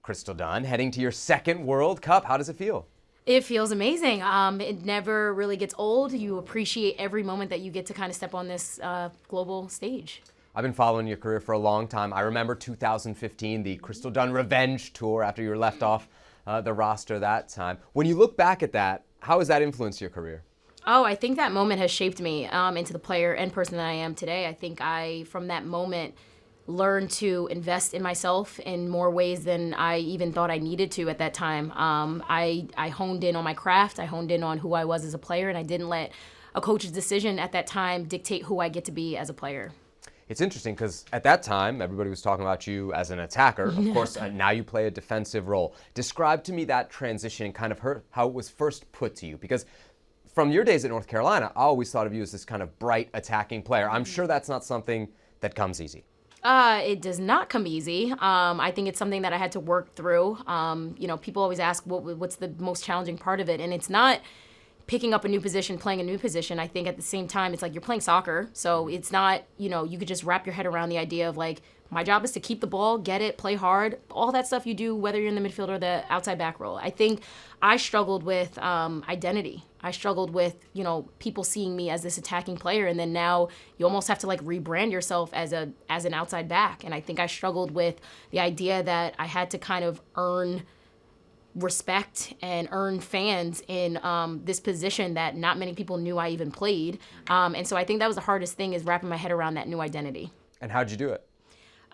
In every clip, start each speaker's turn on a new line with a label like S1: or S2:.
S1: Crystal Dunn, heading to your second World Cup. How does it feel?
S2: It feels amazing. It never really gets old. You appreciate every moment that you get to kind of step on this global stage.
S1: I've been following your career for a long time. I remember 2015, the Crystal Dunn Revenge Tour after you were left off the roster that time. When you look back at that, how has that influenced your career?
S2: Oh, I think that moment has shaped me into the player and person that I am today. I think from that moment, learned to invest in myself in more ways than I even thought I needed to at that time. I honed in on my craft. I honed in on who I was as a player, and I didn't let a coach's decision at that time dictate who I get to be as a player.
S1: It's interesting because at that time, everybody was talking about you as an attacker. Of course, now you play a defensive role. Describe to me that transition and kind of how it was first put to you. Because from your days at North Carolina, I always thought of you as this kind of bright attacking player. I'm sure that's not something that comes easy.
S2: It does not come easy. I think it's something that I had to work through. People always ask what's the most challenging part of it, and it's not picking up a new position, playing a new position. I think at the same time, it's like you're playing soccer, so it's not, you could just wrap your head around the idea of like, my job is to keep the ball, get it, play hard, all that stuff you do, whether you're in the midfield or the outside back role. I think I struggled with identity. I struggled with, people seeing me as this attacking player, and then now you almost have to like rebrand yourself as an outside back. And I think I struggled with the idea that I had to kind of earn respect and earn fans in this position that not many people knew I even played. And so I think that was the hardest thing, is wrapping my head around that new identity.
S1: And how'd you do it?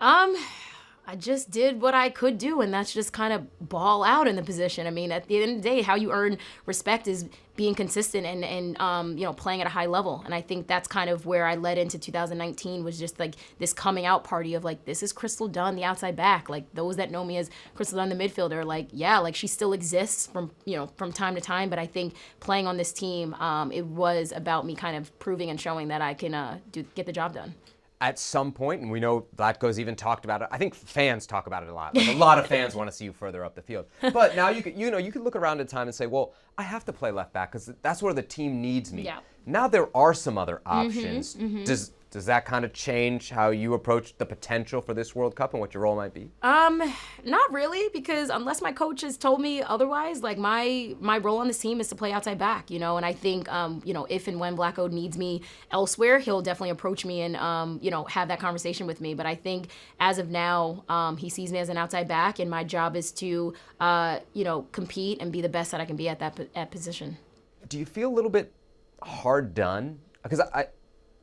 S2: I just did what I could do, and that's just kind of ball out in the position. I mean, at the end of the day, how you earn respect is being consistent and playing at a high level. And I think that's kind of where I led into 2019, was just like this coming out party of like, this is Crystal Dunn, the outside back. Like, those that know me as Crystal Dunn, the midfielder, like, yeah, like she still exists from time to time. But I think playing on this team, it was about me kind of proving and showing that I can get the job done.
S1: At some point, and we know Vlatko's even talked about it. I think fans talk about it a lot. Like, a lot of fans want to see you further up the field. But now you could look around at time and say, well, I have to play left back because that's where the team needs me.
S2: Yeah.
S1: Now there are some other options. Does that kind of change how you approach the potential for this World Cup and what your role might be?
S2: Not really, because unless my coach has told me otherwise, like my role on this team is to play outside back, and I think, if and when Vlatko needs me elsewhere, he'll definitely approach me and, have that conversation with me. But I think as of now, he sees me as an outside back, and my job is to, compete and be the best that I can be at that position.
S1: Do you feel a little bit hard done? Because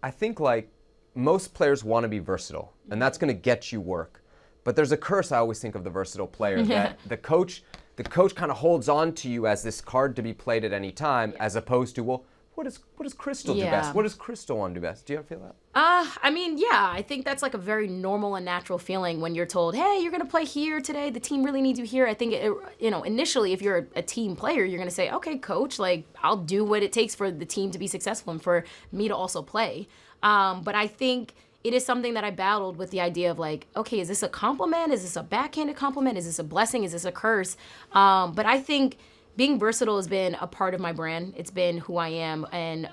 S1: I think like most players want to be versatile, and that's going to get you work. But there's a curse I always think of the versatile player, that the coach kind of holds on to you as this card to be played at any time, as opposed to, well, what does Crystal do best? What does Crystal want to do best? Do you ever feel that?
S2: I think that's like a very normal and natural feeling when you're told, hey, you're going to play here today. The team really needs you here. I think, initially, if you're a team player, you're going to say, okay, coach, like, I'll do what it takes for the team to be successful and for me to also play. But I think it is something that I battled with, the idea of like, okay, is this a compliment? Is this a backhanded compliment? Is this a blessing? Is this a curse? But I think being versatile has been a part of my brand. It's been who I am. And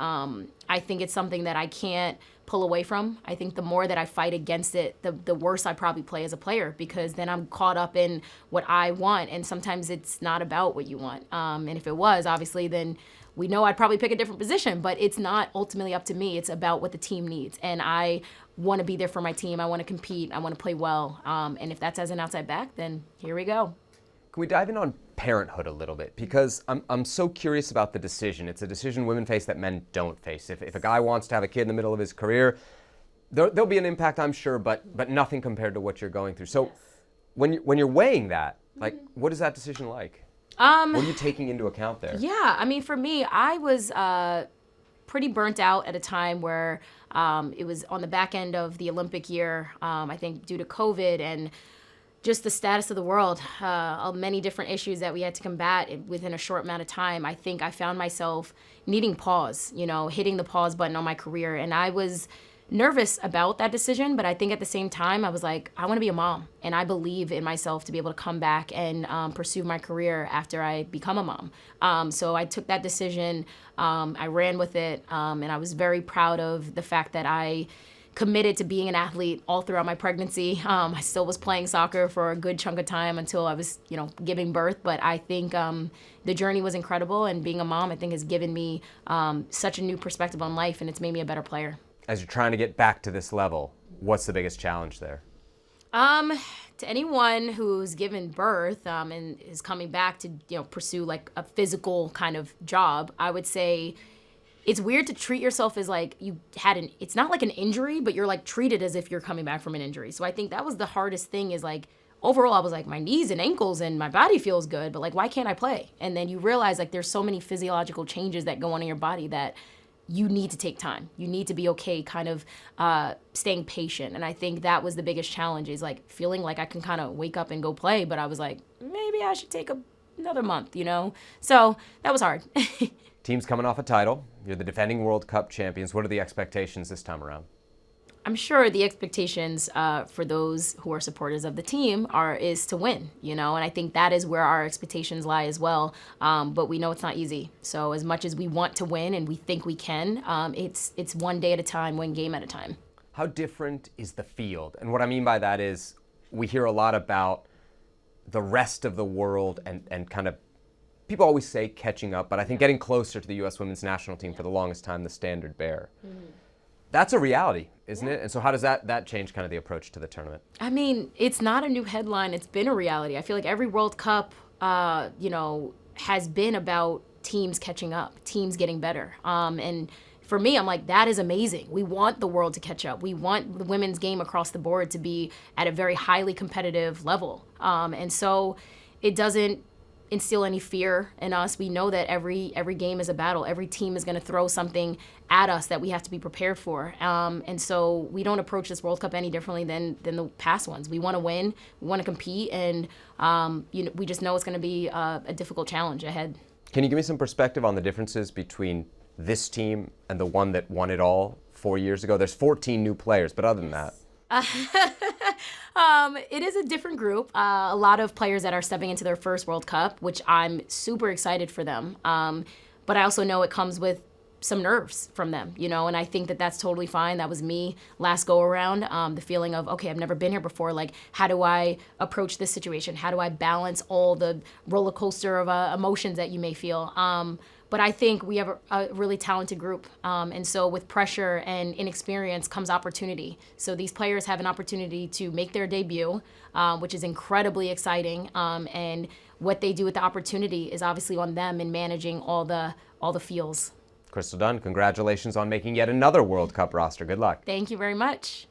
S2: I think it's something that I can't pull away from. I think the more that I fight against it, the worse I probably play as a player, because then I'm caught up in what I want. And sometimes it's not about what you want. And if it was, obviously, then we know I'd probably pick a different position, but it's not ultimately up to me. It's about what the team needs. And I want to be there for my team. I want to compete. I want to play well. And if that's as an outside back, then here we go.
S1: Can we dive in on parenthood a little bit? Because I'm so curious about the decision. It's a decision women face that men don't face. If a guy wants to have a kid in the middle of his career, there'll be an impact, I'm sure, but nothing compared to what you're going through. So when you're weighing that, like, what is that decision like? What are you taking into account there?
S2: Yeah, I mean, for me, I was pretty burnt out at a time where it was on the back end of the Olympic year, I think due to COVID and just the status of the world, many different issues that we had to combat within a short amount of time. I think I found myself needing pause, hitting the pause button on my career. And I was nervous about that decision, but I think at the same time, I was like, I want to be a mom. And I believe in myself to be able to come back and pursue my career after I become a mom. So I took that decision, I ran with it, and I was very proud of the fact that I committed to being an athlete all throughout my pregnancy. I still was playing soccer for a good chunk of time until I was, giving birth. But I think the journey was incredible, and being a mom, I think, has given me such a new perspective on life, and it's made me a better player.
S1: As you're trying to get back to this level, what's the biggest challenge there?
S2: To anyone who's given birth and is coming back to pursue like a physical kind of job, I would say it's weird to treat yourself as like it's not like an injury, but you're like treated as if you're coming back from an injury. So I think that was the hardest thing, is like overall I was like, my knees and ankles and my body feels good, but like, why can't I play? And then you realize like there's so many physiological changes that go on in your body that you need to take time. You need to be okay kind of staying patient. And I think that was the biggest challenge, is like feeling like I can kind of wake up and go play, but I was like, maybe I should take another month, So that was hard.
S1: Team's coming off a title. You're the defending World Cup champions. What are the expectations this time around?
S2: I'm sure the expectations for those who are supporters of the team is to win, and I think that is where our expectations lie as well. But we know it's not easy. So as much as we want to win and we think we can, it's one day at a time, one game at a time.
S1: How different is the field? And what I mean by that is we hear a lot about the rest of the world and kind of, people always say catching up, but I think getting closer to the U.S. women's national team for the longest time, the standard bearer. Mm-hmm. That's a reality, isn't it? And so how does that change kind of the approach to the tournament? I
S2: mean, it's not a new headline. It's been a reality. I feel like every World Cup, has been about teams catching up, teams getting better. And for me, I'm like, that is amazing. We want the world to catch up. We want the women's game across the board to be at a very highly competitive level. And so it doesn't instill any fear in us. We know that every game is a battle. Every team is going to throw something at us that we have to be prepared for. And so we don't approach this World Cup any differently than the past ones. We want to win, we want to compete, and we just know it's going to be a difficult challenge ahead.
S1: Can you give me some perspective on the differences between this team and the one that won it all 4 years ago? There's 14 new players, but other than that.
S2: It is a different group. A lot of players that are stepping into their first World Cup, which I'm super excited for them. But I also know it comes with some nerves from them, and I think that that's totally fine. That was me last go around. The feeling of, okay, I've never been here before. Like, how do I approach this situation? How do I balance all the roller coaster of emotions that you may feel? But I think we have a really talented group. And so with pressure and inexperience comes opportunity. So these players have an opportunity to make their debut, which is incredibly exciting. And what they do with the opportunity is obviously on them in managing all the feels.
S1: Crystal Dunn, congratulations on making yet another World Cup roster. Good luck.
S2: Thank you very much.